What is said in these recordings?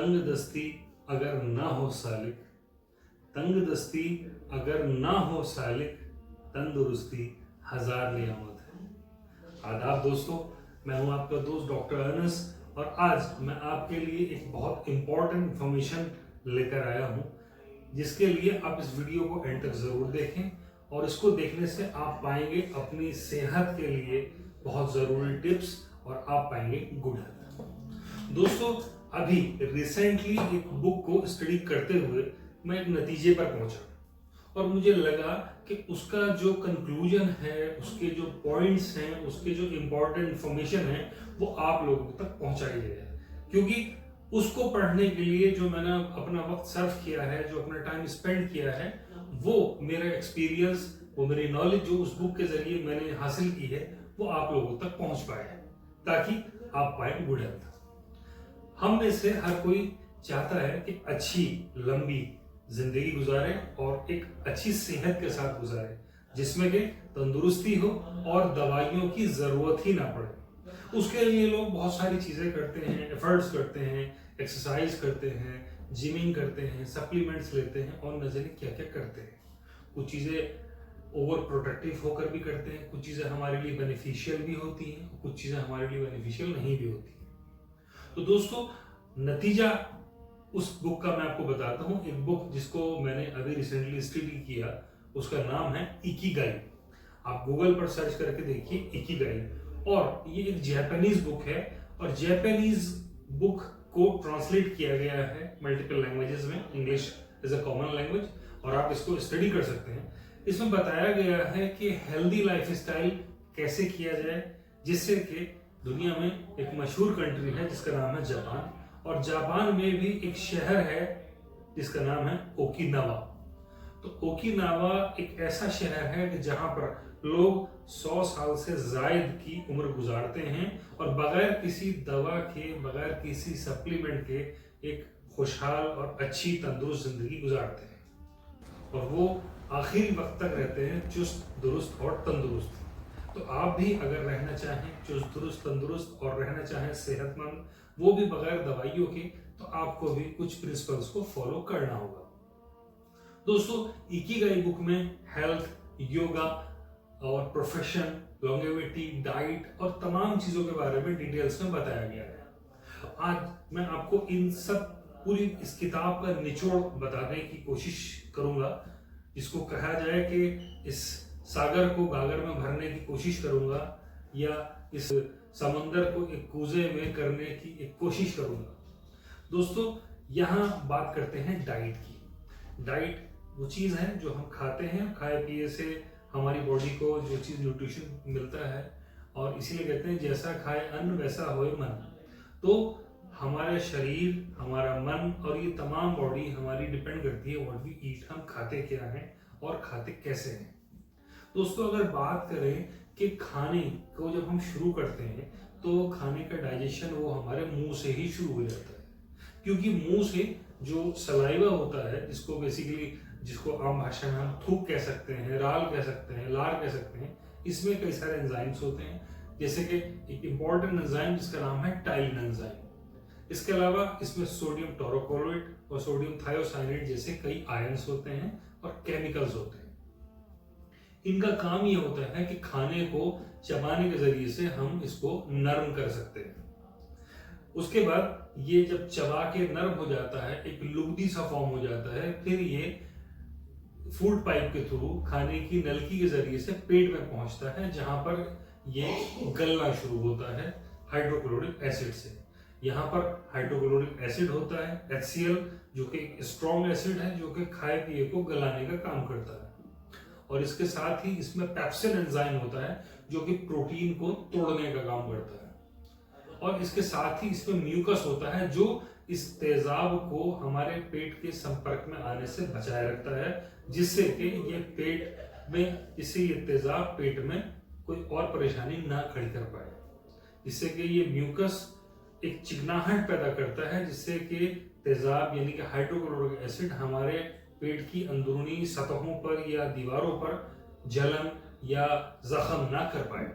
तंग दस्ती अगर ना हो सालिक, तंग दस्ती अगर ना हो सालिक, तंदुरुस्ती हजार नियामत है। आदाब दोस्तों, मैं हूं आपका दोस्त डॉक्टर अनस और आज मैं आपके लिए एक बहुत इंपॉर्टेंट इंफॉर्मेशन लेकर आया हूं, जिसके लिए आप इस वीडियो को एंड तक जरूर देखें और इसको देखने से आप पाएंगे अपनी सेहत के लिए बहुत जरूरी टिप्स और आप पाएंगे गुड हेल्थ। दोस्तों, अभी रिसेंटली एक बुक को स्टडी करते हुए मैं एक नतीजे पर पहुंचा और मुझे लगा कि उसका जो कंक्लूजन है, उसके जो पॉइंट्स हैं, उसके जो इंपॉर्टेंट इंफॉर्मेशन है, वो आप लोगों तक पहुंचाई जाए। क्योंकि उसको पढ़ने के लिए जो मैंने अपना वक्त सर्व किया है, जो अपना टाइम स्पेंड किया है, वो मेरा एक्सपीरियंस, वो मेरी नॉलेज जो उस बुक के जरिए मैंने हासिल की है, वो आप लोगों तक पहुंच पाए, ताकि आप पाए गुड हेल्थ। हम में से हर कोई चाहता है कि अच्छी लंबी जिंदगी गुजारे और एक अच्छी सेहत के साथ गुजारे, जिसमें कि तंदुरुस्ती हो और दवाइयों की जरूरत ही ना पड़े। उसके लिए लोग बहुत सारी चीजें करते हैं, एफर्ट्स करते हैं, एक्सरसाइज करते हैं, जिमिंग करते हैं, सप्लीमेंट्स लेते हैं और न जाने क्या क्या करते हैं। कुछ चीजें ओवर प्रोटेक्टिव होकर भी करते हैं, कुछ चीजें हमारे लिए बेनिफिशियल भी होती हैं, कुछ चीजें हमारे लिए बेनिफिशियल नहीं भी होती। तो दोस्तों, नतीजा उस बुक का मैं आपको बताता हूं। एक बुक जिसको मैंने अभी रिसेंटली स्टडी किया, उसका नाम है इकिगाई। आप गूगल पर सर्च करके देखिए इकिगाई, और ये एक जापानीज बुक है और जापानीज बुक को ट्रांसलेट किया गया है मल्टीपल लैंग्वेजेस में। English is a common language और आप इसको स्टडी कर सकते हैं। इसमें बताया गया है कि हेल्दी लाइफस्टाइल कैसे किया जाए, जिससे कि दुनिया में एक मशहूर कंट्री है जिसका नाम है जापान, और जापान में भी एक शहर है जिसका नाम है ओकिनावा। तो ओकिनावा एक ऐसा शहर है कि जहां पर लोग 100 साल से जायद की उम्र गुजारते हैं और बगैर किसी दवा के, बगैर किसी सप्लीमेंट के एक खुशहाल और अच्छी तंदुरुस्त जिंदगी गुजारते हैं और वो आखिरी वक्त तक रहते हैं चुस्त दुरुस्त और तंदुरुस्त। तो आप भी अगर रहना चाहें चुस्त दुरुस्त तंदुरुस्त और रहना चाहें सेहतमंद, वो भी बगैर दवाइयों के, तो आपको भी कुछ प्रिंसिपल्स को फॉलो करना होगा। दोस्तों, इकिगाई बुक में हेल्थ, योगा और प्रोफेशन, लॉन्गेविटी, डाइट और तमाम चीजों के बारे में डिटेल्स में बताया गया है। आज मैं आपको इन सब पूरी इस किताब का निचोड़ बताने की कोशिश करूंगा, जिसको कहा जाए कि इस सागर को गागर में भरने की कोशिश करूंगा या इस समंदर को एक कूजे में करने की एक कोशिश करूंगा। दोस्तों, यहाँ बात करते हैं डाइट की। डाइट वो चीज है जो हम खाते हैं, खाए पिए से हमारी बॉडी को जो चीज न्यूट्रिशन मिलता है, और इसीलिए कहते हैं जैसा खाए अन्न वैसा होए मन। तो हमारा शरीर, हमारा मन और ये तमाम बॉडी हमारी डिपेंड करती है व्हाट वी ईट, हम खाते क्या हैं और खाते कैसे हैं। दोस्तों, अगर बात करें कि खाने को जब हम शुरू करते हैं तो खाने का डाइजेशन वो हमारे मुंह से ही शुरू हो जाता है, क्योंकि मुंह से जो सलाइवा होता है, जिसको आम भाषा में हम थूक कह सकते हैं, राल कह सकते हैं, लार कह सकते हैं, इसमें कई सारे एंजाइम्स होते हैं, जैसे कि एक इंपॉर्टेंट एंजाइम जिसका नाम है टाइलिन एंजाइम। इसके अलावा इसमें सोडियम टोरोकोलोइड और सोडियम थायोसाइनेट जैसे कई आयंस होते हैं और केमिकल्स होते हैं। इनका काम ये होता है कि खाने को चबाने के जरिए से हम इसको नरम कर सकते हैं। उसके बाद ये जब चबा के नरम हो जाता है, एक लुगदी सा फॉर्म हो जाता है, फिर ये फूड पाइप के थ्रू खाने की नलकी के जरिए से पेट में पहुंचता है, जहां पर ये गलना शुरू होता है हाइड्रोक्लोरिक एसिड से। यहाँ पर हाइड्रोक्लोरिक एसिड होता है HCl, जो कि स्ट्रॉन्ग एसिड है, जो कि खाए पिए को गलाने का काम करता है। और इसके साथ ही इसमें पेप्सिन एंजाइम होता है, जो कि प्रोटीन को तोड़ने का काम करता है। और इसके साथ ही इसमें म्यूकस होता है, जो इस तेजाब को हमारे पेट के संपर्क में आने से बचाए रखता है, जिससे कि ये पेट में, इससे ये तेजाब पेट में कोई और परेशानी ना खड़ी कर पाए। इससे कि ये म्यूकस एक चिकनाहट पैदा करता है, जिससे कि तेजाब यानी कि हाइड्रोक्लोरिक एसिड हमारे पेट की अंदरूनी सतहों पर या दीवारों पर जलन या जख्म ना कर पाए।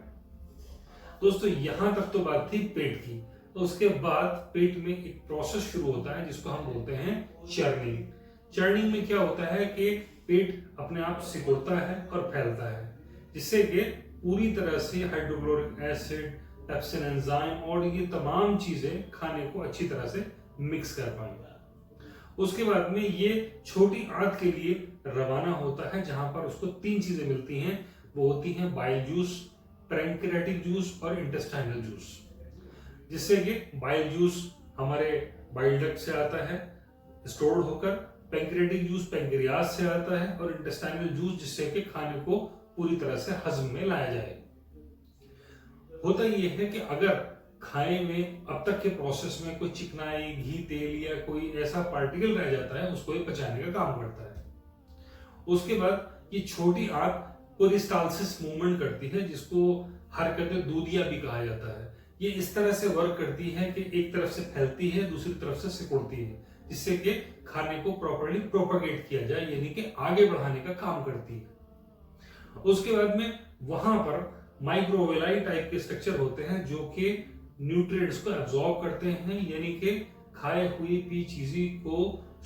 दोस्तों, यहां तक तो बात थी पेट की। तो उसके बाद पेट में एक प्रोसेस शुरू होता है जिसको हम बोलते हैं चर्निंग। चर्निंग में क्या होता है कि पेट अपने आप सिकुड़ता है और फैलता है, जिससे कि पूरी तरह से हाइड्रोक्लोरिक एसिड, पेप्सिन एंजाइम और ये तमाम चीजें खाने को अच्छी तरह से मिक्स कर पाएंगे। उसके बाद में ये छोटी आंत के लिए रवाना होता है, जहां पर उसको 3 चीजें मिलती हैं। वो होती हैं बाइल जूस, पैंक्रियाटिक जूस और इंटेस्टाइनल जूस। जिससे कि बाइल जूस हमारे बाइल डक्ट से आता है स्टोर्ड होकर, पैंक्रियाटिक जूस पैंक्रियाज से आता है और इंटेस्टाइनल जूस जिससे कि खाने को पूरी तरह से हजम में लाया जाए। होता यह है कि अगर खाने में अब तक के प्रोसेस में कोई चिकनाई, घी, तेल या कोई ऐसा पार्टिकल रह जाता है, उसको ये पचाने का काम करता है। उसके बाद ये छोटी आंत पेरिस्टालसिस मूवमेंट करती है, जिसको हरकत दूधिया भी कहा जाता है। ये इस तरह से वर्क करती है कि एक तरफ से फैलती है, दूसरी तरफ से सिकुड़ती है, जिससे कि खाने को प्रॉपर्ली प्रोपेगेट किया जाए, यानी कि आगे बढ़ाने का काम करती है। उसके बाद में वहां पर माइक्रोवेलाई टाइप के स्ट्रक्चर होते हैं जो कि न्यूट्रिएंट्स को एब्जॉर्ब करते हैं, यानी कि खाए हुई पी चीजें को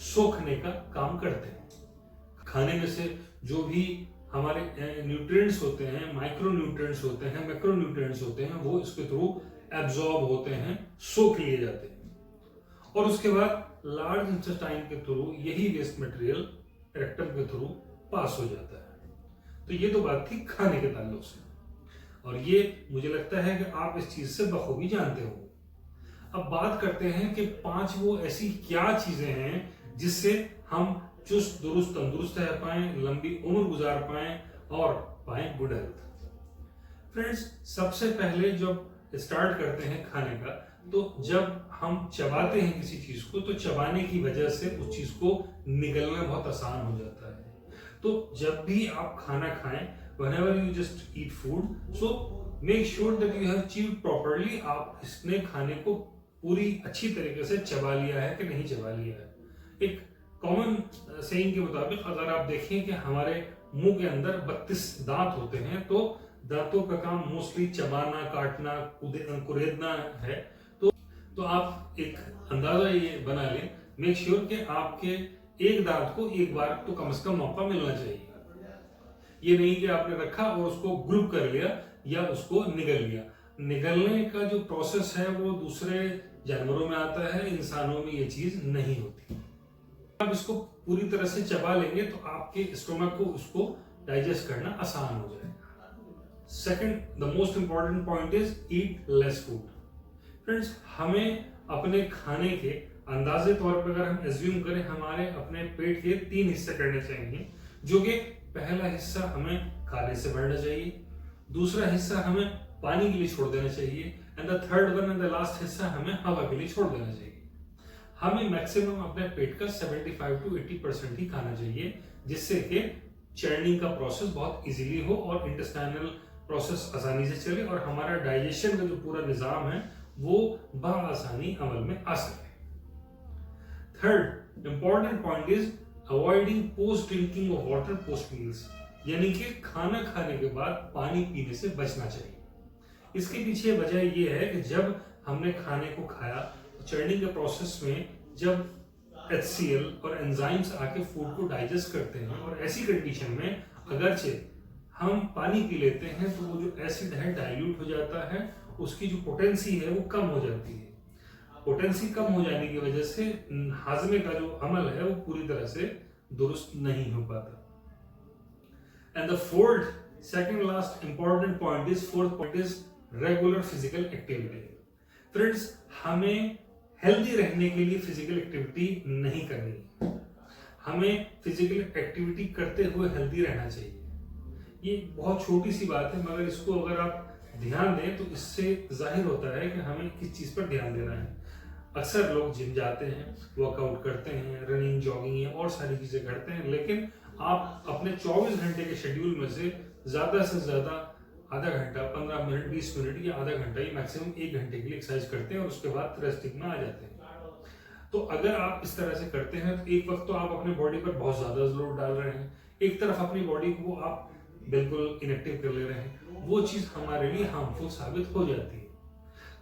सोखने का काम करते हैं। खाने में से जो भी हमारे न्यूट्रिएंट्स होते हैं, माइक्रो न्यूट्रिएंट्स होते हैं, मैक्रो न्यूट्रिएंट्स होते हैं, वो इसके थ्रू एब्जॉर्ब होते हैं, सोख लिए जाते हैं। और उसके बाद लार्ज इंटेस्टाइन के थ्रू यही वेस्ट मटेरियल रेक्टम के थ्रू पास हो जाता है। तो ये तो बात थी खाने के ताल्लुक से, और ये मुझे लगता है कि आप इस चीज से बखूबी जानते हो। अब बात करते हैं कि 5 वो ऐसी क्या चीजें हैं जिससे हम चुस्त दुरुस्त तंदुरुस्त रह पाए, लंबी उम्र गुजार पाए और पाए गुड हेल्थ। फ्रेंड्स, सबसे पहले जब स्टार्ट करते हैं खाने का, तो जब हम चबाते हैं किसी चीज को, तो चबाने की वजह से उस चीज को निगलना बहुत आसान हो जाता है। तो जब भी आप खाना खाएं, whenever you just eat food, so make sure that you have chewed properly। आप इसने खाने को पूरी अच्छी तरीके से चबा लिया है कि नहीं चबा लिया है। एक कॉमन सेइंग के मुताबिक अगर आप देखें कि हमारे मुंह के अंदर 32 दांत होते हैं, तो दांतों का काम मोस्टली चबाना, काटना, कुरेदना है। तो आप एक अंदाजा ये बना लें, मेक श्योर कि आपके एक दांत को एक बार तो कम से कम मौका मिलना चाहिए। ये नहीं कि आपने रखा और उसको ग्रुप कर लिया या उसको निगल लिया। निगलने का जो प्रोसेस है वो दूसरे जानवरों में आता है, इंसानों में ये चीज नहीं होती। आप इसको पूरी तरह से चबा लेंगे तो आपके स्टोमक को उसको डाइजेस्ट करना आसान हो जाएगा। Second, the most important point is eat less food. Friends, हमें अपने खाने के अंदाजे तौर पर अगर हम एज्यूम करें, हमारे अपने पेट के 3 हिस्से करने चाहिए, जो कि पहला हिस्सा हमें खाने से भरना चाहिए, दूसरा हिस्सा हमें पानी के लिए छोड़ देना चाहिए, and the third one and the last हिस्सा हमें हवा के लिए छोड़ देना चाहिए। हमें मैक्सिमम अपने पेट का 75 to 80% ही खाना चाहिए, जिससे कि चर्निंग का प्रोसेस बहुत इजीली हो और इंटेस्टाइनल प्रोसेस आसानी से चले और हमारा डाइजेशन का जो पूरा निजाम है वो बआसानी अमल में आ सके। Third important point is avoiding post drinking of water post meals, यानी कि खाना खाने के बाद पानी पीने से बचना चाहिए। इसके पीछे वजह यह है कि जब हमने खाने को खाया, चर्निंग के प्रोसेस में जब HCl और एंजाइम्स आके फूड को डाइजेस्ट करते हैं, और ऐसी कंडीशन में अगरचे हम पानी पी लेते हैं तो वो जो एसिड है डाइल्यूट हो जाता है, उसकी जो पोटेंसी है वो कम हो जाती है। पोटेंसी कम हो जाने की वजह से हाजमे का जो अमल है वो पूरी तरह से दुरुस्त नहीं हो पाता। And the second last important point is regular physical activity. Friends, हमें हेल्दी रहने के लिए फिजिकल एक्टिविटी नहीं करनी, हमें फिजिकल एक्टिविटी करते हुए हेल्दी रहना चाहिए। ये बहुत छोटी सी बात है, मगर इसको अगर आप ध्यान दें तो इससे जाहिर होता है कि हमें किस चीज पर ध्यान देना है। अक्सर लोग जिम जाते हैं, वर्कआउट करते हैं, रनिंग, जॉगिंग या और सारी चीजें करते हैं, लेकिन आप अपने 24 घंटे के शेड्यूल में से ज्यादा आधा घंटा, 15 मिनट, 20 मिनट या आधा घंटा ही मैक्सिमम 1 घंटे के लिए एक्सरसाइज करते हैं और उसके बाद रेस्टिंग में आ जाते हैं। तो अगर आप इस तरह से करते हैं तो एक वक्त तो आप अपने बॉडी पर बहुत ज्यादा जोर डाल रहे हैं, एक तरफ अपनी बॉडी को आप बिल्कुल इनएक्टिव कर ले रहे हैं, वो चीज हमारे लिए हार्मफुल साबित हो जाती है।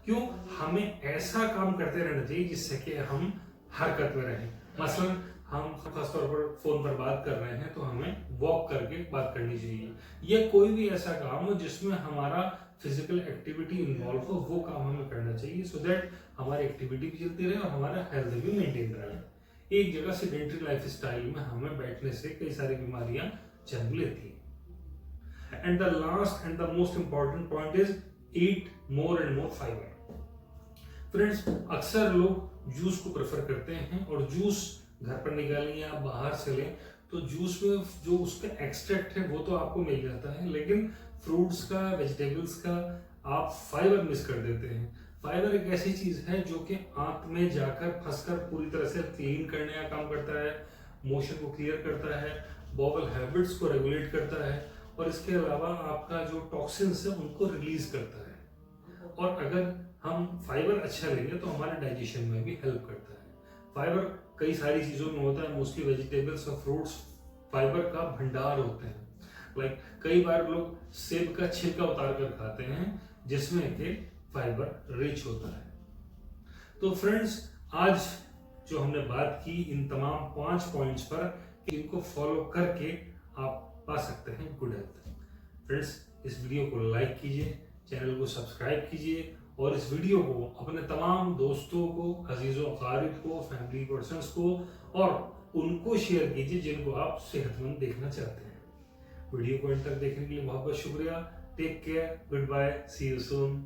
क्यों? हमें ऐसा काम करते रहना चाहिए जिससे कि हम हरकत में रहें। मसलन हम खासतौर पर फोन पर बात कर रहे हैं तो हमें वॉक करके बात करनी चाहिए, या कोई भी ऐसा काम हो जिसमें हमारा फिजिकल एक्टिविटी इन्वॉल्व हो, वो काम हमें करना चाहिए, सो दैट हमारी एक्टिविटी भी चलती रहे और हमारा हेल्थ भी मेंटेन रहे। एक जगह सेडेंटरी लाइफ स्टाइल में हमें बैठने से कई सारी बीमारियां जन्म लेती हैं। And the last and the most important point is eat more and more fibre. Friends, अक्सर लोग जूस को प्रेफर करते हैं, और जूस घर पर निकालें या बाहर से लें तो जूस में जो उसका एक्सट्रैक्ट है वो तो आपको मिल जाता है, लेकिन फ्रूट्स का, वेजिटेबल्स का आप फाइबर मिस कर देते हैं। फाइबर एक ऐसी चीज है जो कि आंत में जाकर फंसकर पूरी तरह से क्लीन करने का काम करता है, मोशन को क्लियर करता है, बॉवल हैबिट्स को रेगुलेट करता है, और इसके अलावा आपका जो टॉक्सिन्स है उनको रिलीज करता है। और अगर हम फाइबर अच्छा लेंगे तो हमारे डाइजेशन में भी हेल्प करता है। फाइबर कई सारी चीजों में होता है, मोस्टली वेजिटेबल्स और फ्रूट्स फाइबर का भंडार होते हैं। लाइक कई बार लोग सेब का छिलका उतार कर खाते हैं जिसमें कि फाइबर रिच होता है। तो फ्रेंड्स, आज जो हमने बात की इन तमाम 5 पॉइंट्स पर, इनको फॉलो करके आप पा सकते हैं गुड हेल्थ। फ्रेंड्स, इस वीडियो को लाइक कीजिए, चैनल को सब्सक्राइब कीजिए, और इस वीडियो को अपने तमाम दोस्तों को, अजीजों अकारिब को, फैमिली पर्सन्स को, और उनको शेयर कीजिए जिनको आप सेहतमंद देखना चाहते हैं। वीडियो को अंत तक देखने के लिए बहुत बहुत शुक्रिया। Take care, good bye, see you soon.